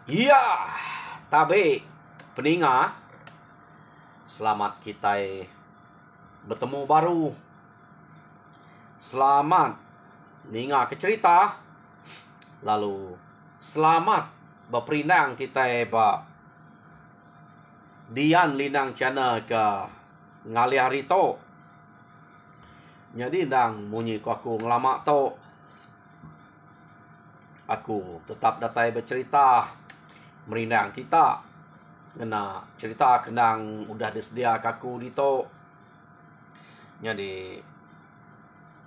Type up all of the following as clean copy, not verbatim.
Iya, tabe peninga, selamat kita bertemu baru. Selamat ninga ke cerita. Lalu selamat berperinang kita Dian Linang channel ke ngali hari to. Jadi dang munyi ku aku ngelama to. Aku tetap datai bercerita merindang kita. Kena cerita kenang udah disedia kaku dito. Jadi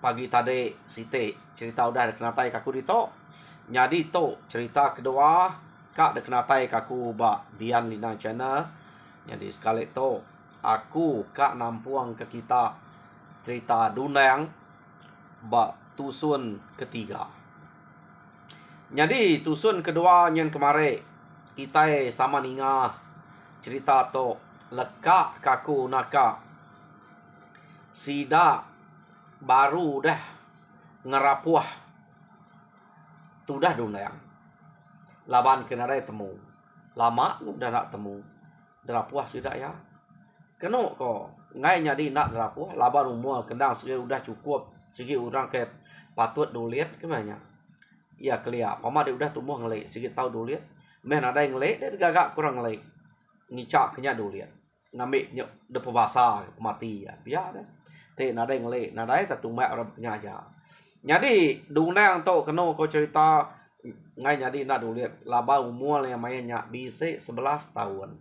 pagi tadi site cerita udah kenatai kaku dito. Jadi to cerita kedua kak kenatai kaku Dian Linang channel. Jadi sekali to aku kak nampuang ke kita cerita Dunang tusun ketiga. Jadi tusun kedua yang kemarin kita sama ninga cerita to leka kaku naka sida baru dah ngerapuah tu dah Dunang laban kena temu lama udah nak temu derapuah sida ya keno ko ngai jadi nak derapuah laban umur kendang segi udah cukup segi orang ke patut duliat kemana ya kelia pama dia udah tumbuh ngelek segi tahu duliat men ada yang ngelek dia gagak kurang ngelek ngicak kenya duliat ngambil nyok de pebasa mati ya biar dah te nada yang ngelek nada ta tumbak orang kenya aja jadi Dunang to keno ko cerita ngai jadi nak duliat laba umur yang mainnya bisa 11 tahun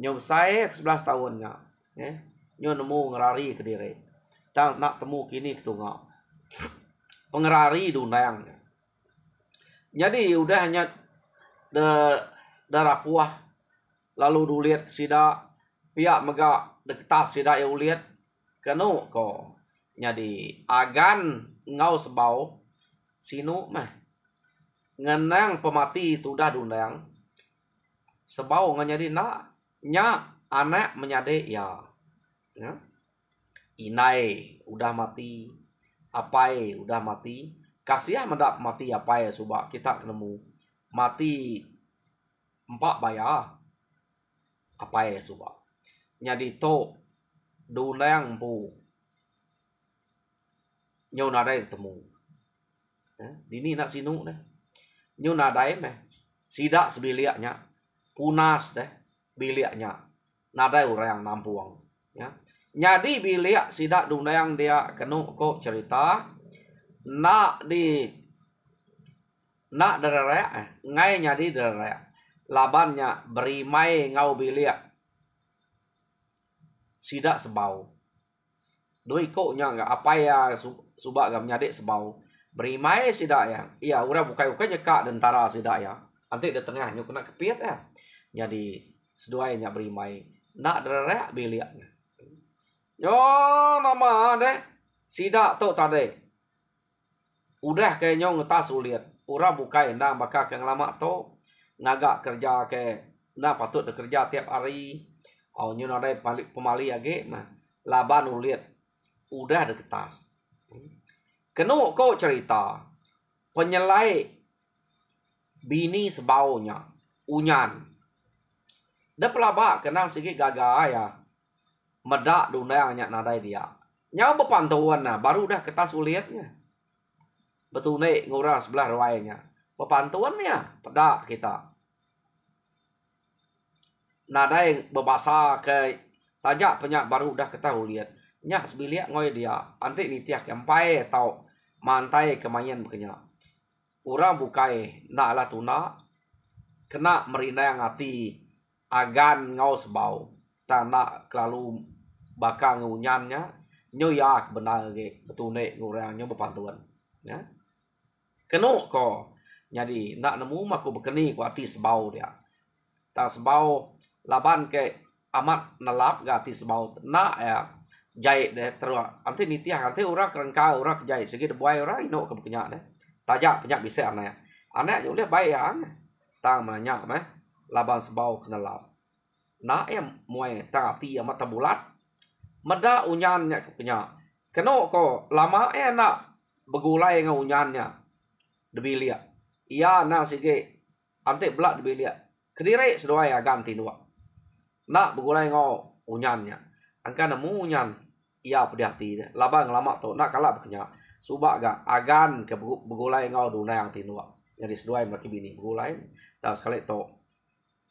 nyom saya 11 tahunnya nyo nemu ngerari ke diri tang nak temu kini ketunga pengerari Dunang jadi udah hanya darapuah lalu duliat sida pihak mega deketas sida ya uliat kanu ko jadi agan ngau sebau sinu mah ngenang pemati tu dah Dunang sebau nganyadi nak nya anak menyade ya inai udah mati apai udah mati kasiah mendak mati apai subak kita nemu mati 4 bayar apai subak nyadi to Dunang pu nyo nadai temu dini nak sinu deh nyo nadai meh sidak sebiliaknya punas deh biliaknya nadai orang nampuang ya nyadi biliak sidak Dunang dia kenu kok cerita nak dererek ngai nyadi dererek labannya berimai ngau biliak sidak sebau doi koknya enggak apa ya subak gam nyadik sebau berimai sidak ya iya ura bukai nyekak dentara sidak ya nanti di tengah nyu kena kepiet ya jadi seduainya berimai nak dererek biliaknya yo nama deh sidak to tadi udah kayaknya ngetas uliat ura bukai nang bakal ke lama to ngagak kerja ke nah patut bekerja tiap hari nyu nadai pemali age mah laban uliat udah deketas kenu kau cerita penyelai bini sebaunya unyan da pelaba kenang sigi gaga ya medak Dunang nadai dia nyau bepantuan nah baru udah ketas uliatnya betul nih ngurang sebelah ruainya pepantuannya pedak kita nadai berbahasa ke tajak penyak baru udah ketahui lihat nyak sebiliak ngoy dia anti nitiak empai tau mantai kemayan bekenya urang bukai nak lah tuna kena merina yang hati agan ngau sebau tanah kelalu bakal ngunyannya nyoyak benar ge betune ngurangnya bepantuan ya kenu ko jadi nak nemu maku bekeni ku hati sebau dia ta sebau laban ke amat nelap gati sebau nak ya jai deh terus anti nitiah anti orang kerengka orang jai segi buai orang ino ke bekenya deh tajak penyak bisa anak juga baik ya tang banyak meh laban sebau kenelap nak em muai tang ati amat tabulat meda unyannya ke penyak keno ko lama nak begulai ngau unyannya debilia iya na sige ante belak debilia Kediri sedoai agan tinua. Nak begulai ngau unyannya. Angka nemu unyan. Ia pedihati. Labang lama tu. Nak kalah berkenya. Subak ga agan ke begulai ngau dunai yang tinua. Jadi sedoai mereka bini begulai. Dan sekali tu.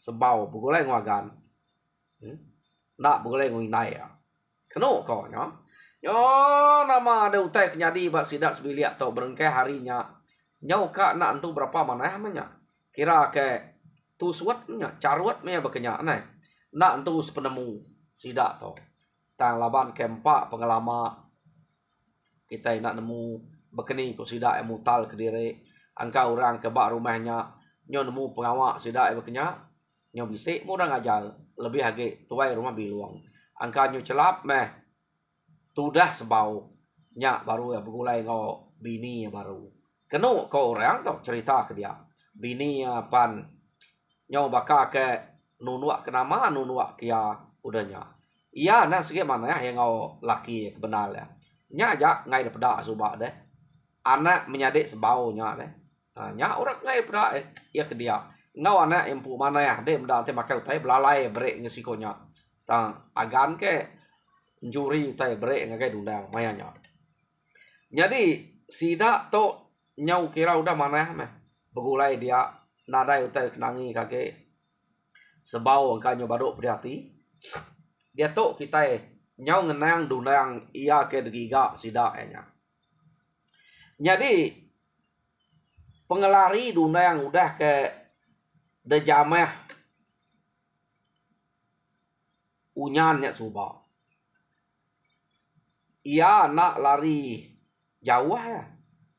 Sebau begulai ngau agan. Nak begulai ngau inai ya. Kena kau nya. Yo nama ada utai kenyadi bak sidak sebiliak tu berengkai harinya. Nyau kak nak entu berapa mana namanya. Kira ke tu suat nya carwat me berkenya nai. Nak entu sepenemu sidak tu. Tang laban kempak pengalaman kita nak nemu bekeni ko sidak yang mutal Kediri. Angka orang ke bak rumahnya nyo nemu pengawak sidak yang berkenya. Nyo bisik mu orang ajar lebih hage tuai rumah biluang. Angka nyo celap meh tudah sebau nyak baru ya begulai ngau bini baru. Kenu ko orang tu cerita ke dia. Bini pan nyau baka ke nunuak ke nama nunuak kia udahnya. Iya nah segi mana ya yang ngau laki kebenar ya. Nya jak ngai dapeda subak deh. Anak menyadik sebau nya deh. Nya orang ngai dapeda ya ke dia. Ngau anak empu mana ya deh mendak te makai utai belalai brek ngesikonya. Tang agan ke juri utai brek ngagai dundang mayanya. Jadi sidak to nyau kira udah mana meh begulai dia nadai utai kenangi kage sebau angkanya baduk priati. Dia to kita nyau ngenang dundang ia ke degiga sidak nya. Jadi pengelari dundang udah ke dejameh unyannya subak. Ia nak lari jauh ya.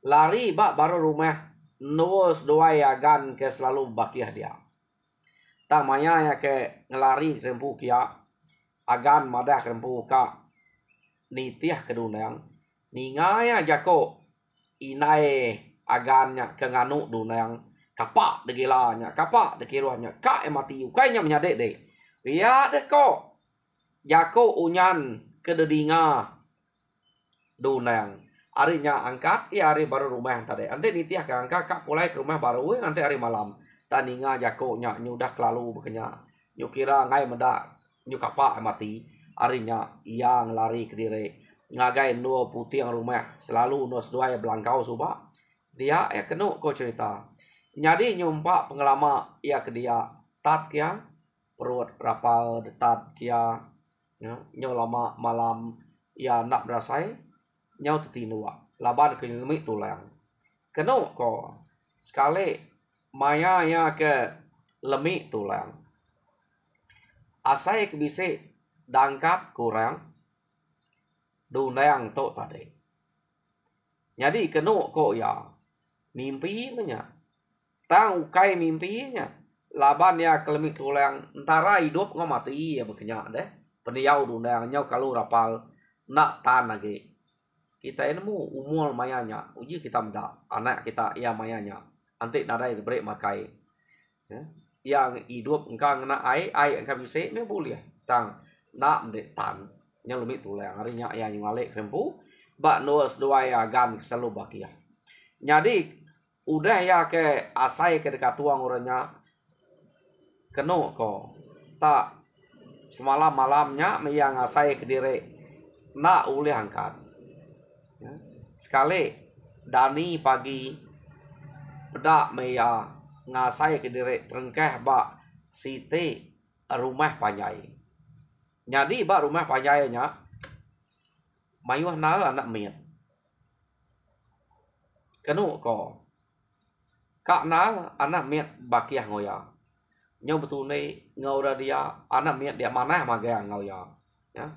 Lari bak baru rumah. Nus doai agan ke selalu bakiah dia. Tak maya ya ke ngelari krempu kia. Agan madah krempu ka. Nitiah kedunang. Ningaya jako. Inai agannya ke nganu dunang. Kapak degilanya. Kapak dekiruannya. Kak emati. Ukainya menyadek deh. Biar deh kok. Jako unyan kededinga. Dunang. Harinya angkat, ya hari baru rumah yang tadi. Nanti nitiah ke angkat, kak pulai ke rumah baru, nanti hari malam. Taninga jako nya nyudah kelalu bekenya. Nyu kira ngai mendak, nyu kapak mati. Harinya ia ngelari ke diri. Ngagai nuo putih yang rumah, selalu nuo sedua ya belangkau subak. Dia ya kenu ko cerita. Nyadi nyumpak pengalaman ia ke dia. Tat kia, perut rapal detat kia. Nyo lama malam, ia nak berasai. Nyau tetinua laban ke lemik tulang. Kenu ko sekali maya ya ke lemik tulang. Asai ke bisik dangkat kurang dunang to tadi. Jadi kenu ko ya mimpi nya. Tang ukai mimpinya. Laban ya ke lemik tulang antara hidup ngau mati ya bekenya deh. Peniau dunang nyau kalau rapal nak tan lagi. Kita ini mu umur mayanya, uji kita mendak anak kita ia mayanya, nanti nadai break makai, yang hidup engkau ngena ai engkau bisa me boleh, tang nak mendek tan, yang lebih tulang harinya ia yang ngalik krempu, bak nuas dua ya gan selalu bakia. Jadi udah ya ke asai ke dekat tuang orangnya, keno ko tak semalam malamnya me yang asai ke diri, nak ulih angkat. Sekali Dani pagi pedak meya ngasai ke diri terengkeh bak siti rumah panjai. Jadi bak rumah panjainya mayuh nal anak miet. Kenu ko kak nal anak miet bakiah ngoya. Nyau betul ni ngau dia anak miet dia mana maga ngoya. Ya.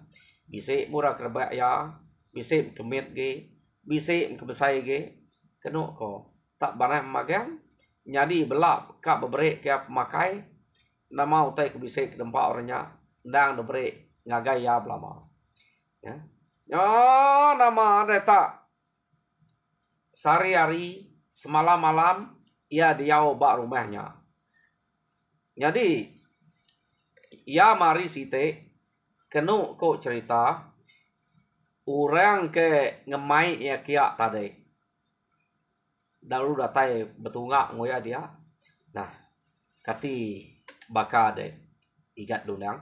Bisik murah kerbak ya. Bisik kemit ge. Bisik kebesai ge. Kenu ko tak banah magang. Jadi belak kak beberek kia pemakai. Nama utai ke bisik tempat orangnya. Ndang beberek ngagai ya belama. Ya. Ya nama ada tak. Sehari-hari semalam malam ia diau bak rumahnya. Jadi ia mari site kenu ko cerita orang ke ngemai ya kia tadi. Dalu datai betungak ngoya dia. Nah, kati baka de igat dunang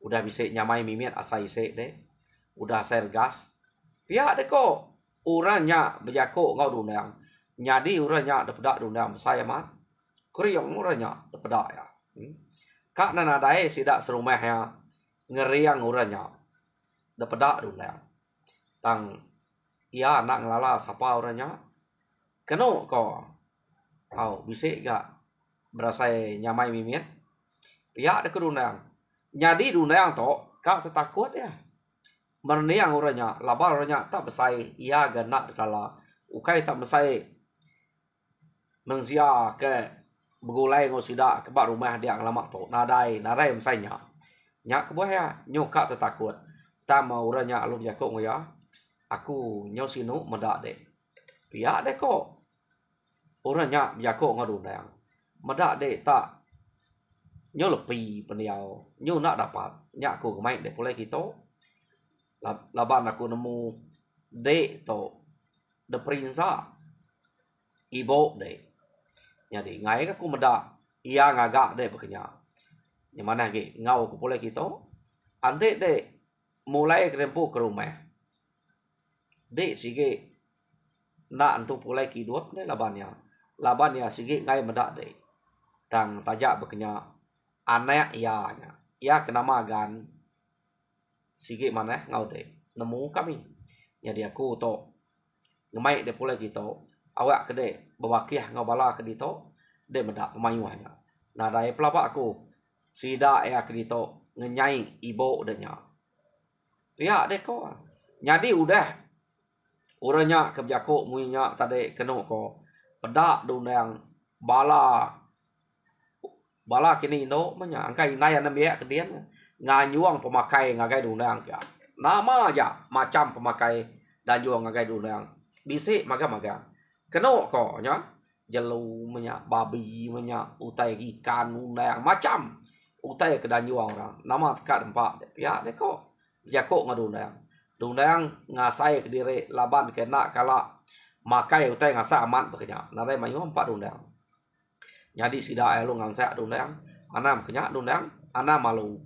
udah bisa nyamai mimiat asai se de udah sergas pihak de ko uranya bejako ngau dunang nyadi uranya dapat dunang saya mah kriong uranya dapat ya kak nana dae sidak serumah ya ngeriang uranya dapat dunang tang ia anak ngelala sapa uranya keno ko bisa gak berasa nyamai mimiat pihak de kedunang nyadi dunang to kak takut ya merniang uranya laba uranya tak besai ia ganak kala ukai tak besai menzia ke begulai ngosida ke bak rumah dia ngelamak to nadai mesai nya ke buah ya nyoka takut ta mau uranya alum jakok ngoya aku nyosinu medak de pihak de ko uranya jakok ngadunang medak de tak nyo lepi peniau nyo nak dapat nyak aku kemai de pulai kita laban aku nemu de to de prinsa ibo de jadi ngai aku medak ia ngagak de bekenya yang mana ge ngau ku pulai kita ante de mulai krempu ke rumah de sige nak antu pulai kidut de labannya sige ngai medak de tang tajak bekenya anak ia kena magan sige mana ngau de nemu kami jadi aku to ngemai de pulai kita awak kede bawakiah ngau bala ke dito de medak pemayuhnya nah dai pelapa aku sida ya ke dito ngenyai ibo denya ya de ko nyadi udah uranya kebjako muinya tade keno ko pedak dunang bala kini no menya angkai naya nambiak kedian nganyuang pemakai ngagai dunang ya nama aja macam pemakai dan juang ngagai dunang bisi maga keno ko nya jelu menya babi menya utai ikan unang macam utai ke dan juang orang nama tekat empat pihak de ko jako ngadunang dunang ngasai ke diri laban kena kala makai utai ngasa aman bekenya narai mayu empat dunang jadi sida elu ngansa dunang anam kenya dunang anam malu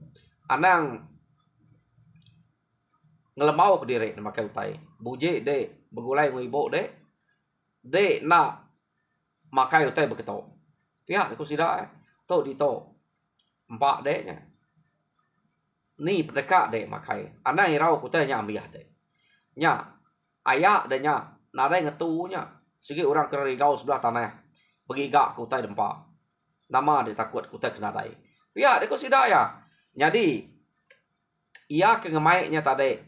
anang ngelemau ke diri makai utai buje de begulai ngibo de na makai utai beketo pihak aku sida to di to empat de nya ni pendeka de makai anang irau kutai nya ambiah de nya ayak de nya nadai ngetu nya sigi orang kerigau sebelah tanah pergi gak kutai dempa nama dia takut kutai kena dai pihak de ku sida ya jadi ia ke ngemai nya tade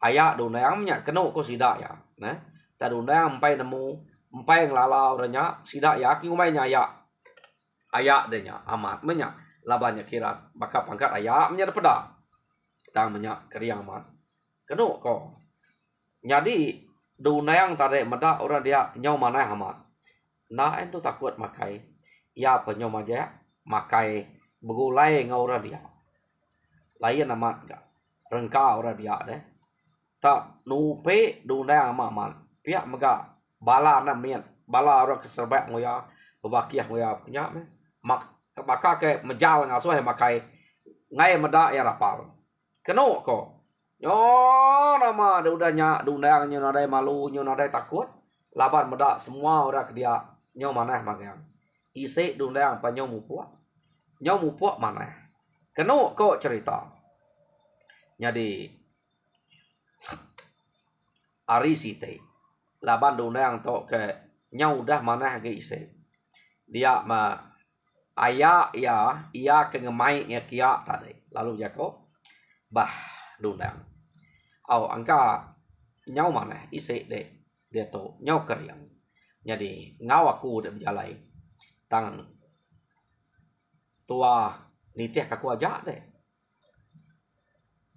ayak dunang nya keno ku sida ya nah ta dunang empai nemu empai ngelala orangnya sida ya ki ngemai nya ayak de nya amat menya labanya kira bakal pangkat ayak nya peda kita menya keriang amat keno ko jadi dunang tade meda orang dia nyau mana amat nah entu takut makai ya penyom aja makai begulai ngau dia lain amat enggak rengka ora dia deh tak nupe dunang amat pihak mega bala na mien bala ora keserbak ngoya bebakiah ngoya punya mak baka ke mejal ngasuh makai ngai meda ya rapal keno ko yo nama udahnya dunang nyo nadai malu nyo nadai takut laban meda semua ora ke dia nyo manah magang isi dunang pa nyo mupuak mana keno ko cerita jadi ari site laban dunang to ke nyau dah mana ge ise dia ma aya ya ia ke ngemai ya kia tadi lalu jako bah dunang au angka nyau mana ise de dia to nyau keriang jadi ngau aku de berjalai tang tua nitih kaku aja deh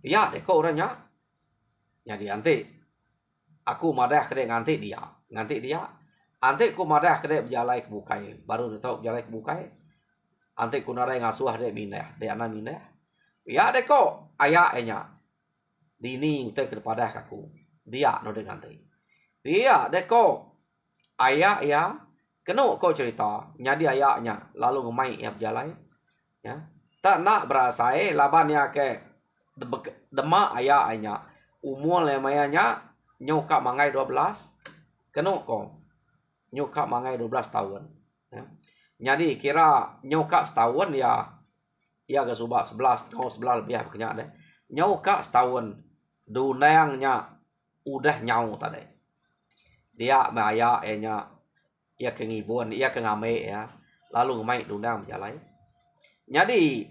ya de ko orangnya jadi nanti aku madah kede nganti dia nanti ku madah kede berjalai ke bukai baru tahu berjalai ke bukai nanti ku narai ngasuh de minah de anak minah ya de ko ayah enya dini utai kepada kaku dia no de nganti dia de ko ayah ya Keno ko cerita, nyadi ayaknya lalu ngemai ya berjalan. Ya. Tak nak berasai laban ya ke demak ayaknya. Umur lemayanya nyoka mangai 12. Keno ko nyoka mangai 12 tahun. Ya. Jadi kira nyoka setahun ya ke subak 11 tahun 11 lebih kenyak deh. Nyoka setahun dunangnya udah nyau tadi. Dia maya nya ia kengibun, ia kengame ya. Lalu ngemai dunang berjalan. Jadi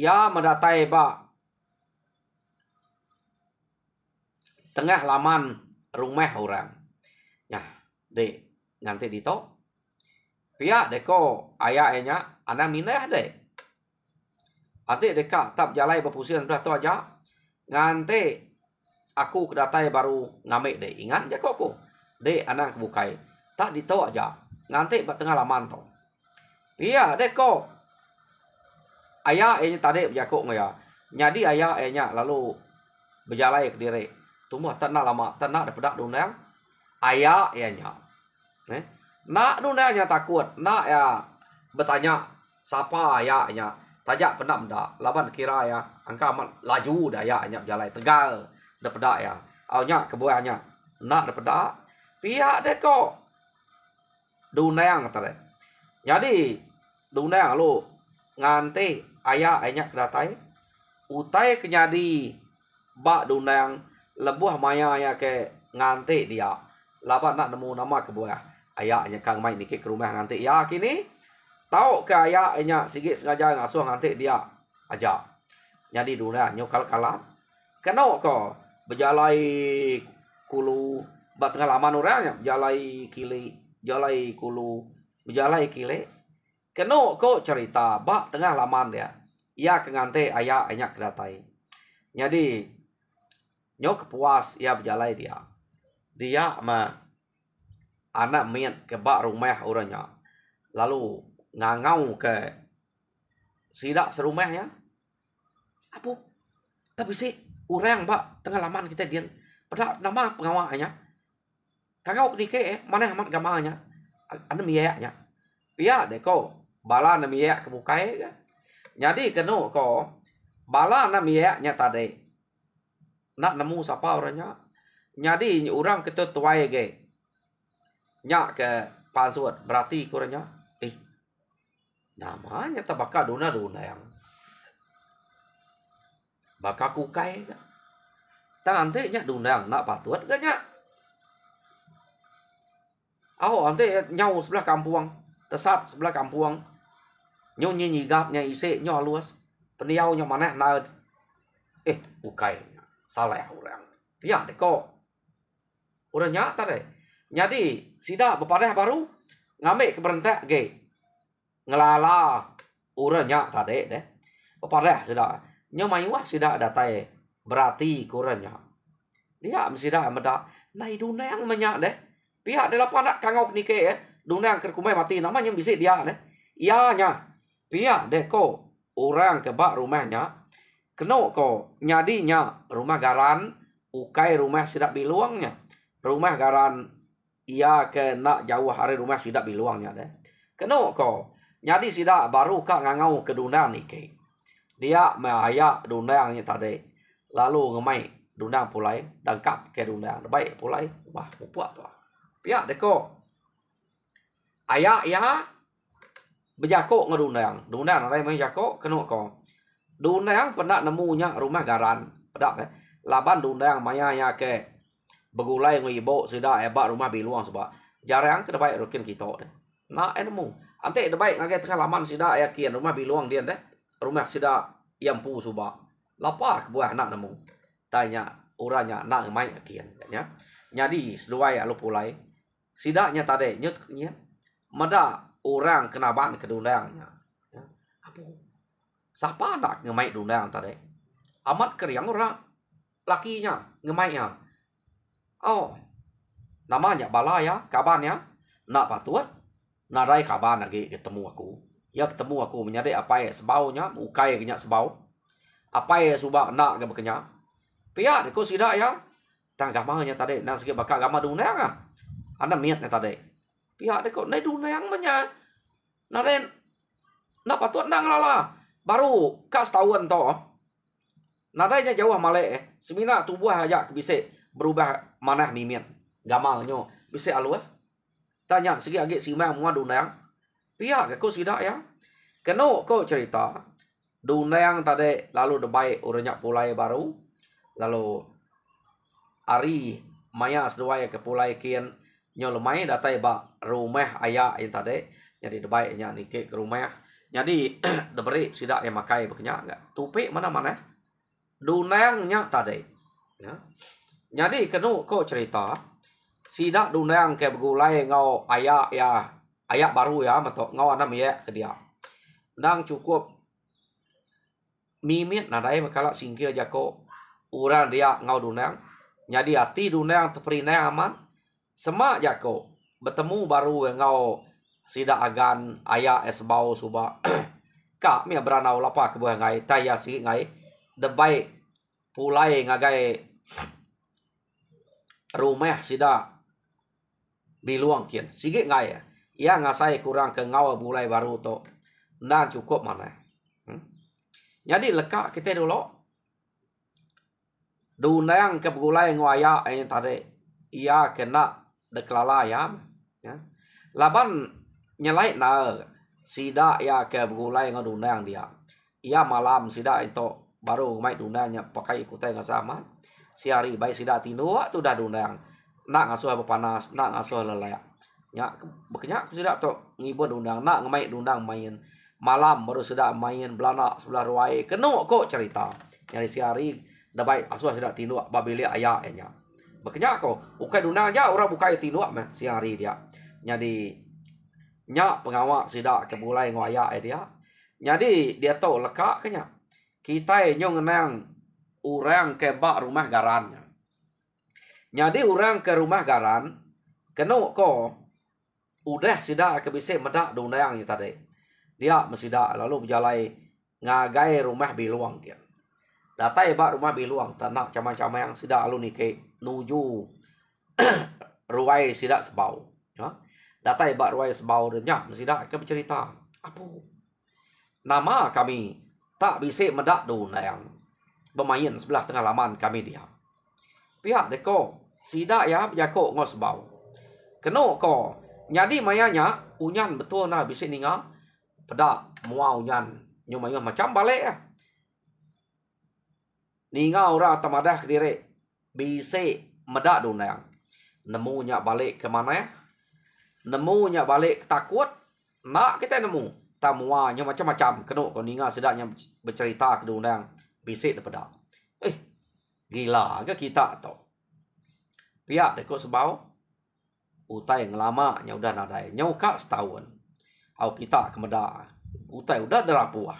ya mendatai ba tengah laman rumah orang. Ya, dek nanti dito. Pihak deko ayahnya anak minah dek. Adik deka tak jalai berpusing sudah tu aja. Nganti aku kedatai baru ngamik dek. Ingat je kok. Dek anak kebukai. Tak dito aja. Nganti tengah laman tu. Pihak deko ayahnya tadi berjakuk ngaya. Jadi ayahnya lalu berjalai ke diri. Tumbuh tak nak lama, tak nak dapat dunang. Ayahnya. Nak dunangnya takut, nak ya bertanya siapa ayahnya. Tajak pernah mendak, laban kira ya, angka laju dah ayahnya berjalai tegal dapat ya. Awnya kebuahnya nak dapat pihak deko dunang tadi. Jadi dunang lu nganti ayahnya kedatai utai kenyadi bak dunang lebuh maya ya ke nganti dia laban nak nemu nama kebuah ayahnya kang mai nikik ke rumah nganti ya kini tahu ke ayahnya sigit sengaja ngasuh nganti dia aja jadi dunang nyokal kalan kena ko berjalai kulu bak tengah laman orangnya berjalai kili jalai kulu berjalai kili kena ko cerita bak tengah laman dia ia kengante ayahnya kedatai jadi nyok kepuas ia berjalai dia mah anak mian ke bak rumah orangnya lalu ngangau ke sidak serumahnya apa tapi si orang bak tengah laman kita dia pada nama pengawalnya kangau dike mana amat gamanya anu miaknya pia deko bala na miak kebukai jadi kena ko bala na miaknya tadi nak nemu siapa orangnya jadi orang kita tuai ge nyak ke password berarti kurangnya namanya tabaka dona yang baka kukai tak ante nyak dunang nak patut ke nyak ante nyau sebelah kampung tesat sebelah kampung nyo nyigatnya isi nyo luas peniau nyo mana na bukai salah orang ya deko orang nyak tadi jadi sida bepadah baru ngambil keberentak ge ngelala orang nyak tadi deh bepadah sida nyo maiwah sida datai berarti kurangnya dia mesti dah meda nai dunang menyak deh pihak dalam panak kangok nike dunang kerkumai mati namanya bisa dia deh ianya pihak deko orang kebak rumahnya kena ko nyadinya rumah garan ukai rumah sidak biluangnya rumah garan ia ke nak jauh hari rumah sidak biluangnya deh kena ko nyadi sidak baru kak ngangau ke dunang nike dia maya dunangnya tadi lalu ngemai dunang pulai dangkat ke dunang baik pulai wah pupuat tu pihak deko ayah ya berjakok ngedunang dunang ada yang jakok kena ko dunang pernah nemunya rumah garan pedak laban dunang maya ya ke begulai ngibo sudah ebak rumah biluang sebab jarang ke baik rukin kita deh nak nemu ante baik ngage tengah laman sudah ya kian rumah biluang dia deh rumah sudah yang pu subak lapar buah nak nemu tanya orangnya nak mai kian ya jadi seduai alu pulai sidaknya tadi nyutnya mada orang kena ban ke dunangnya ya. Apa siapa nak ngemai dunang tadi amat keriang orang lakinya ngemainya oh namanya balaya kabarnya nak patut narai kabar lagi ketemu aku ya ketemu aku menyadari apa ya sebaunya ukai kenyak sebau apa ya subak nak ke bekenya pihak ko sidak ya tang gamanya tadi nak sikit bakal gamah dunang anda miatnya tadi Pihak dia kok, nai dunang manya. Naren, na patut nang lala. Baru kas tahun to. Nadanya jauh male. Semina tubuh aja bisa berubah manah mimin. Gamalnya bisa alus. Tanya segi agak simang mua dunang. Pihak kok sidak ya. Keno kok cerita. Dunang tadi lalu debai orangnya pulai baru. Lalu ari maya seduai ke pulai kian nyolmai datai ba rumah ayah yang tadi. Jadi debai nya nikik ke rumah. Jadi diberi sidak yang makai bekenya enggak. Tupi mana-mana. Dunangnya tadi. Ya. Jadi keno kok cerita. Sidak dunang ke begulai ngau ayah ya. Ayah baru ya. Matok ngau anam ya ke dia. Nang cukup mimit nadai makala singkir jako orang dia ngau dunang. Jadi hati dunang teperinai aman. Semak jako bertemu baru ngau sidak agan ayah esbau suba. Kak mi beranau lapa ke buah ngai taya si ngai debai pulai ngagai rumah sidak biluang kian. Sige ngai ya ngasai kurang ke ngau bulai baru to. Nah cukup mana. Jadi lekak kita dulu. Dunang ke begulai nguaya yang tadi. Ia kena deklala ya. Laban nyelai na. Sida ya ke begulai ngau dunang dia. Ia malam sida itu baru mai dunangnya pakai ikutai ngasaman. Si hari baik sida tinua tu dah dunang. Nak ngasuh panas, nak ngasuh lelayak. Ya, bekenya aku sida tu ngibun dunang, nak ngemai dunang main. Malam baru sudah main belana sebelah ruai. Keno kok cerita. Nyari si hari dabai asuh sudah tinduk babili ayah nya. Bekenya ko ukai dunang aja orang bukai tinduk mah si hari dia. Jadi nya pengawak sida ke mulai ngoaya dia. Jadi dia tahu lekak kenya. Kita nyong ngenang orang ke bak rumah garan. Jadi orang ke rumah garan keno ko udah sida ke bisa medak dunang nya tadi. Dia mesti dah lalu berjalai ngagai rumah biluang kia. Datai bak rumah biluang tanah camang-camang yang sudah lalu nike nuju ruai sidak sebau. Ya. Datai bak ruai sebau denyak mesti dah ke bercerita. Apa? Nama kami tak bisa medak dunang. Bermain sebelah tengah laman kami dia. Pihak deko sidak ya berjako ngos sebau. Keno ko nyadi mayanya unyan betul nah bisa ninga. Pada muau nyan nyumanya macam balik ya. Ninga orang tamadah diri bisa medak dunang. Nemunya balik ke mana ya? Nemunya balik takut. Nak kita nemu. Tamuanya macam-macam. Kena kau ninga sedaknya bercerita ke dunang. Bisa daripada. Gila ke kita tu. Pihak dekut sebau. Utai ngelamanya udah nadai. Nyauka setahun. Au kita kemeda utai udah derapuah.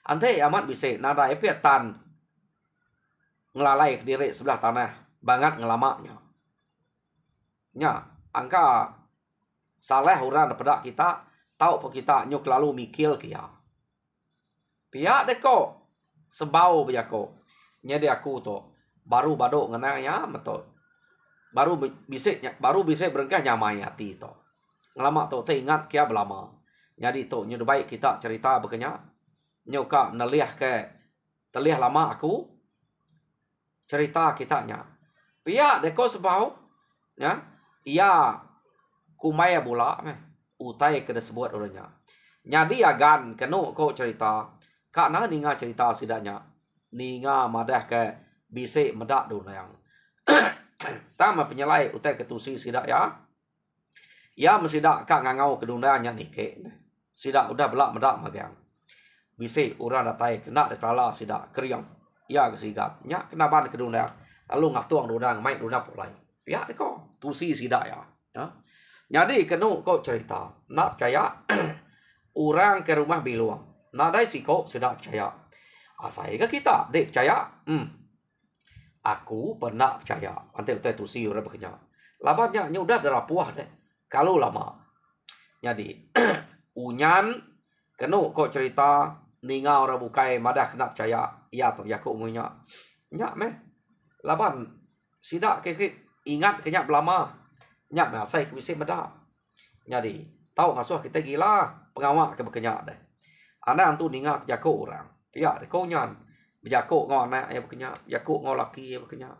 Ante amat bisa nada epiatan ngelalai ke diri sebelah tanah banget ngelamanya. Nya angka salah orang daripada kita tahu pe kita nyuk lalu mikil kia. Pihak deko sebau bejako. Nyedi aku to baru badok ngenanya meto. Baru bisa berengkah nyamai hati to. Ngelama tu ingat kia belama. Jadi tu nyu baik kita cerita bekenya. Nyoka neliah ke teliah lama aku cerita kitanya. Pia deko sebau ya. Ia kumaya bola utai ke disebut orangnya. Jadi agan kenu ko cerita. Kak na ninga cerita sidanya. Ninga madah ke bisik medak dunang. Tama penyelai utai ketusi sidak ya. Ya mesti dak kak ngangau kedundanya nike. Sidak udah belak medak magang. Bisi orang datai kena deklala sidak kriang. Ya kesigat. Nya kenapa kedundang. Lalu ngatuang dundang main dundang pulai. Ya deko tusi sidak ya. Ya. Jadi kenu kau cerita. Nak percaya orang ke rumah biluang. Nadai si kau sidak percaya. Asai ke kita dek percaya. Aku pernah percaya. Antai utai tusi orang bekerja. Labannya udah derapuah deh. Kalau lama. Jadi unyan kenu kok cerita ninga orang bukai madah kena percaya. Ya pemjaku umumnya. Nyak meh. Laban sidak ke ingat kenyak belama. Nyak meh asai ke bisa medak. Jadi, tahu ngasuh kita gila, pengawak ke berkenyak deh. Anak tu ningak jako orang. Pihak deh kau nyan. Berjako ngau anak ya berkenyak, jako ngau laki ya berkenyak.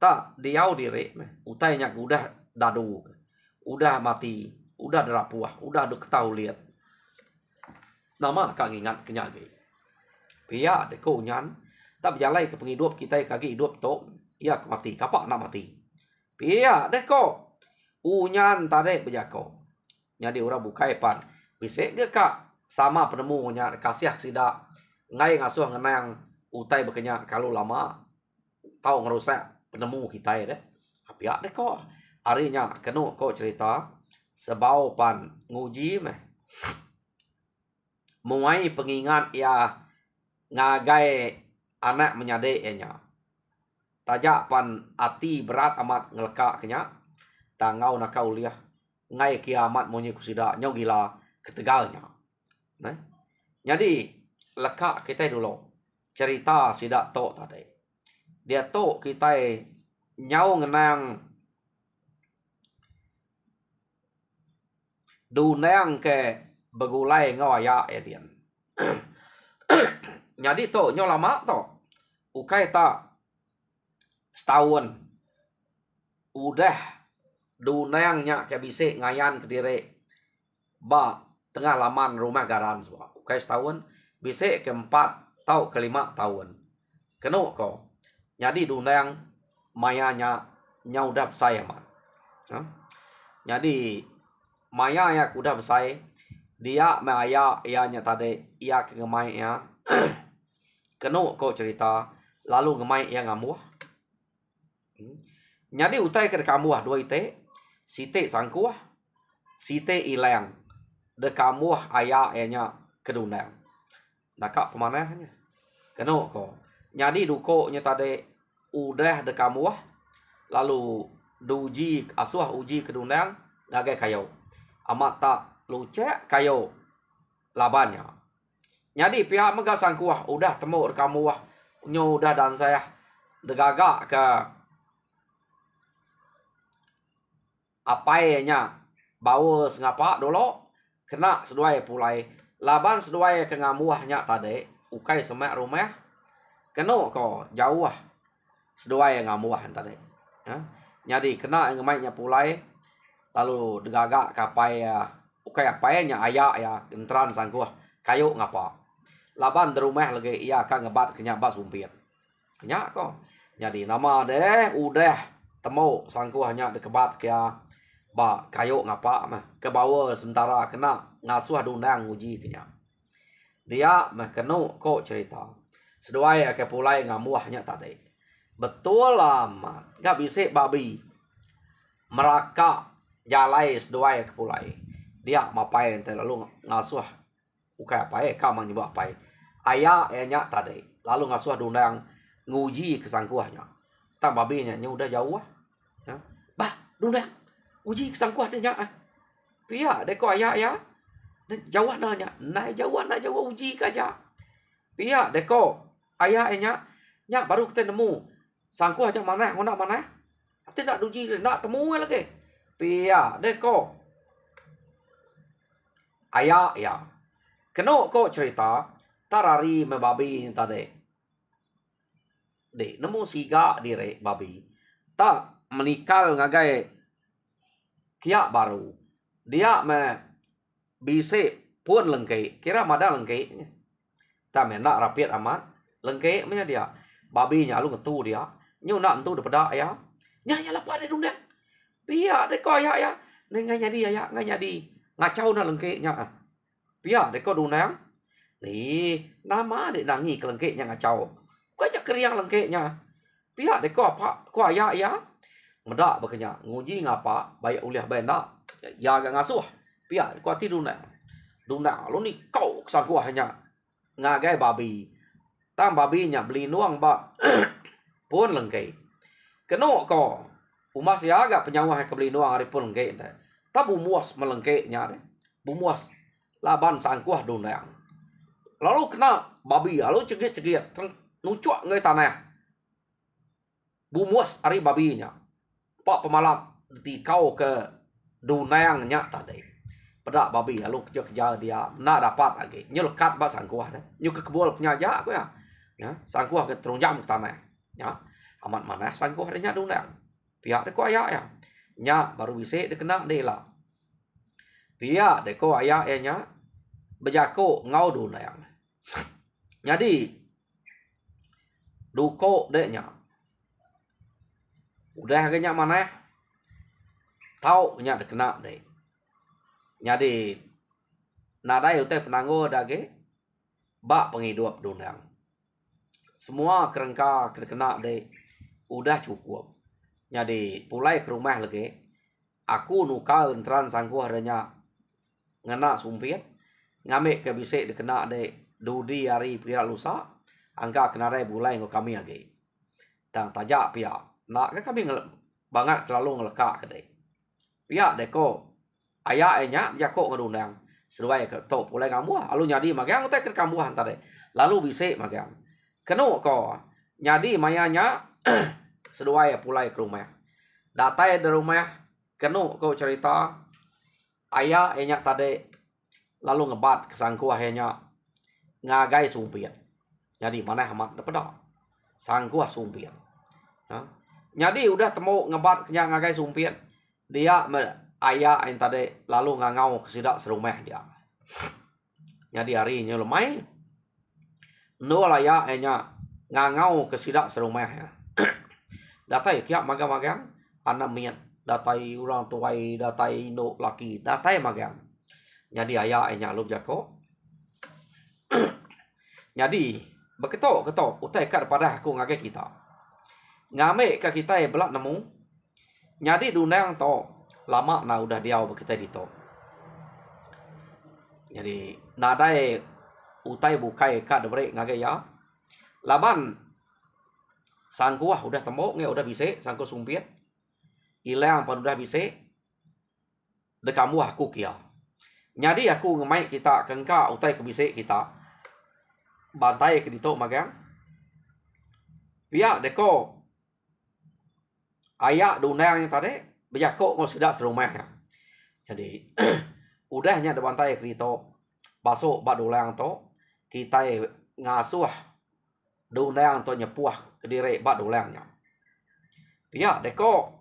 Tak diau diri meh. Utai nyak udah dadu. Udah mati, udah derapuah, udah duk tahu lihat. Nama kak ingat kenyak ge. Pihak deh kau nyan. Tak berjalai ke penghidup kita kaki hidup tu. Ia mati, kapak nak mati. Pihak deh kau. Unyan tadi berjako. Jadi orang bukai pan. Bisa dia kak sama penemu nya kasih sida. Ngai ngasuh ngenang utai berkenyak kalau lama tahu ngerusak penemu kita ya deh. Pihak deh kok. Harinya kena kok cerita sebau pan nguji meh. Mulai pengingat ya ngagai anak menyadek nya. Tajak pan ati berat amat ngelekak kenya. Tangau nak uliah. Ngai kiamat monyi kusida nyau gila ketegalnya. Nah. Jadi lekak kita dulu cerita sidak tok tadi. Dia tok kita nyau ngenang dunang ke begulai ngawaya edian. Jadi tok nyau lama tok. Ukai tak setahun udah dunangnya ke bisik ngayan ke diri ba tengah laman rumah garan semua. Ukai setahun bisik ke-4 atau ke-5 tahun. Kena kau. Jadi dunang mayanya nyau dah besar amat. Jadi maya yang udah besar dia maya ianya tadi ia ke ngemai ya. Kena kau cerita lalu ngemai ia ngamuh. Jadi utai ke kamuah dua ite, site sangkuah, site ilang. De kamuah ayah ianya kedunang. Nakak pemanahnya. Kena kau. Jadi dukoknya tadi udah de kamuah, lalu duji asuah uji kedunang ngagai kayo. Amat tak lucek kayo labannya. Jadi pihak megah sangkuah udah temu kamuah nyo udah dan saya degagak ke apainya bawa sengapa dulu kena seduai pulai laban seduai ke ngamuahnya tadi ukai semak rumah kena ko jauh seduai ngamuah tadi jadi kena ngemainya pulai lalu degagak kapai ukai apainya ayak ya entran sangkuah kayu ngapa laban di rumah lagi ia akan ngebat kenyabas umpit nyak ko jadi nama deh udah temu sangkuahnya dekebat kia ba kayu ngapa mah ke bawah sementara kena ngasuh dunang uji kenya dia mah kena kok cerita seduai ke pulai ngamuahnya tadi betul lama gak bisa babi meraka jalai seduai ke pulai dia mapai ente lalu ngasuh ukai apa kamang nyebab apa ayah nya tadi lalu ngasuh dunang nguji kesangkuahnya tak babinya nya udah jauh ya bah dunang uji kesangkuah dia pihak deko ayah ya jauh nanya naik jauh uji kaja pihak deko ayah nya baru kita nemu sangkuah aja mana ngonak mana tidak uji nak temu lagi pihak deko ayah ya kena kok cerita tarari mebabi tadi dek nemu siga dire babi tak menikal ngagai kia baru dia me bise pun lengkai kira mada lengkainya tak nak rapiat amat lengkai punya dia babinya lu ngetu dia nyu nak entu daripada ya nya ya lapar dia dundang pia de ko ya ya ngai nyadi ya ngai nyadi ngacau na lengkainya pia de ko dundang ni nama de nangi kelengkainya ngacau ko aja kriang lengkainya pia de ko apa ko ya ya medak bekenya nguji ngapa baik uliah benda ya gak ngasuh pia ko tidur na duna lu ni kau sangkuahnya ngagai babi tam babinya beli nuang ba pun lengkai kena ko umas ya agak penyawah ke beli nuang hari pun lengkai ta bumuas melengkainya deh bumuas laban sangkuah duna lalu kena babi lalu cegit nucuak ngai tanah bumuas hari babinya pak pemalak di kau ke dunangnya tadi. Pedak babi lalu kerja dia nak dapat lagi. Nyo lekat ba sangkuah dah. Nyo ke kebul penyaja aku ya. Ya, sangkuah ke terung jam ke tanah. Ya. Amat mana sangkuah dia dunang. Pihak dia ko ayak ya. Nya baru bisa dia kena dia lah. Pihak dia ko ayak ya nya bejako ngau dunang. Jadi duko dek nya. Udah agaknya mana tahu nya dia kena dek. Jadi nadai utai penanggo dage bak penghidup dunang. Semua kerengka kena de udah cukup. Jadi pulai ke rumah lagi. Aku nuka entran sangguh adanya ngena sumpit. Ngambil ke bisik dikena de dudi hari pira lusa. Angka kena de bulai ngo kami lagi. Dan tajak pihak. Nak kami banget terlalu ngelekak ke de. Pihak deko ayak enya jako ngedundang seruai ke tok pulai kamu lalu nyadi magang utai ke kamu antare lalu bisa magang kenu ko nyadi mayanya seruai pulai ke rumah datai di rumah kenu ko cerita ayak enya tadi lalu ngebat kesangku ahenya ngagai sumpit jadi mana amat dapat sangkuah sumpit nyadi udah temu ngebat kenya ngagai sumpit dia ayah yang tadi lalu ngangau kesidak serumah dia. Jadi harinya lemai. Nol ayah enya ngangau kesidak serumah ya. Datai kiak magang-magang anak mian. Datai orang tuai, datai induk laki, datai magang. Jadi ayah enya lu jako. Jadi beketok utai kat pada aku ngake kita. Ngame ke kita belak nemu. Jadi dunang to lama na udah dia kita dito. Jadi nadai utai bukai ka debre ngage ya. Laban sangkuah udah tembok nge udah bisa sangku sumpit. Ilang pan udah bisa. De kamu aku kia. Jadi aku ngemai kita kengka utai ke bisa kita. Bantai ke dito magang. Pia deko ayak dunang yang tadi bejako ngol sudah serumah ya. Jadi udahnya depan tay krito basok bak dolang to kita ngasuh dolang to nyepuah kedire bak dolangnya. Pia deko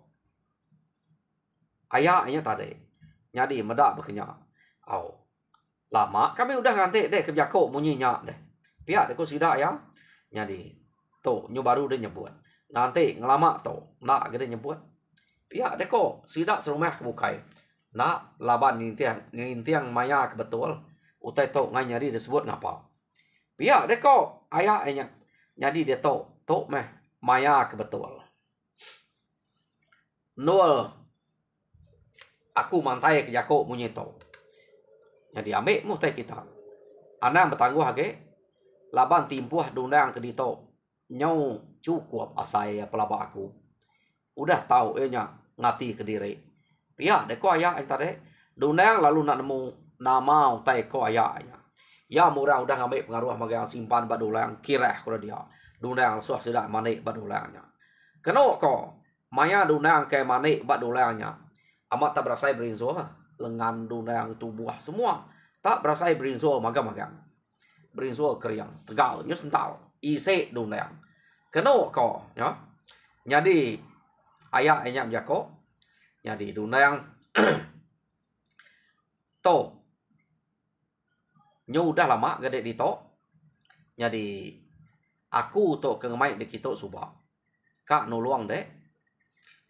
ayaknya tadi nyadi medak bekenya. Au. Lama kami udah nganti deh ke bejako munyinya deh. Pia deko sida ya. Nyadi to nyu baru dia nyebut. Nanti ngelama to nak gede nyebut. Pihak deko sidak serumah kebukai. Nak laban ngintiang maya kebetul. Utai tok ngai nyari disebut ngapa. Pihak deko ayah enya nyadi dia tok meh maya kebetul. Nol aku mantai ke jako munyi tok. Jadi ambil mutai kita. Anang bertangguh hage laban timpuah dundang ke dito. Nyau cukup asai pelaba aku. Udah tahu enya ngati ke diri. Pihak deko ayak yang tadi. Dunang lalu nak nemu nama utai ko ayaknya. Ya murah udah ngambil pengaruh magang simpan badulang kireh kalau dia. Dunang suah sudah manik badulangnya. Kena ko maya dunang ke manik badulangnya. Amat tak berasai berinzo lengan dunang tubuh semua. Tak berasai berinzo magang-magang. Berinzo keriang tegal nyu sental. Isi dunang. Kena ko ya. Jadi ayak enyam jako. Jadi dunang to nyu udah lama gede di to. Jadi aku to kengemai di kita subak. Kak nuluang deh.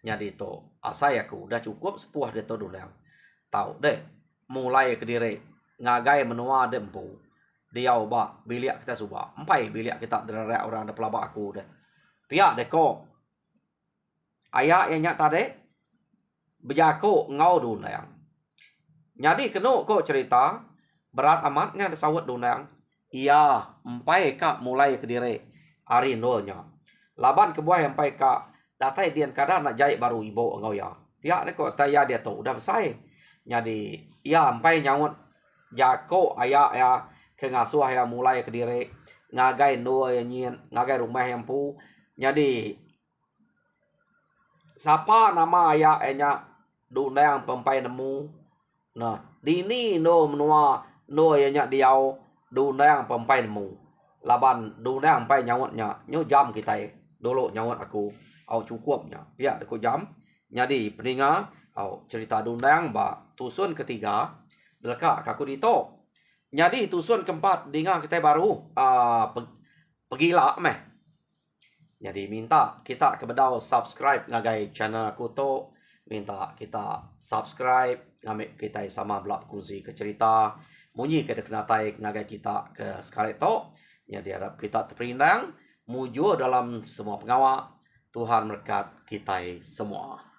Jadi to asai aku udah cukup sepuah de to dunang. Tahu deh mulai ke diri ngagai menua dempu. Dia ubah biliak kita subak. Empai biliak kita derek orang ada pelabak aku deh. Pihak deko ayak yang nyak tadi bejako ngau dunang. Jadi kena kok cerita berat amatnya ada sawat dunang. Iya, empai kak mulai ke diri hari nolnya. Laban ke buah empai kak datai dian kadang nak jahit baru ibu ngau ya. Pihak ni kok taya dia tu udah besar. Jadi iya empai nyawat jako ayak ya ke ngasuh ya mulai ke diri ngagai nol nyin ngagai rumah yang pu. Jadi siapa nama ayah enya Dundang pempai nemu. Nah, dini no menua no ya diau dundang pempai nemu. Laban dundang pai nyawatnya nyo jam kita dulu nyawat aku au cukupnya. Ya aku jam. Jadi peninga au cerita dundang ba tusun ketiga delka kaku dito. Jadi tusun keempat dengar kita baru pegila meh. Jadi minta kita kebedau subscribe ngagai channel aku to, minta kita subscribe ngamik kita sama belak kongsi ke cerita munyi ke dekenatai ngagai kita ke sekali to. Jadi harap kita terpindang mujur dalam semua pengawak. Tuhan berkat kita semua.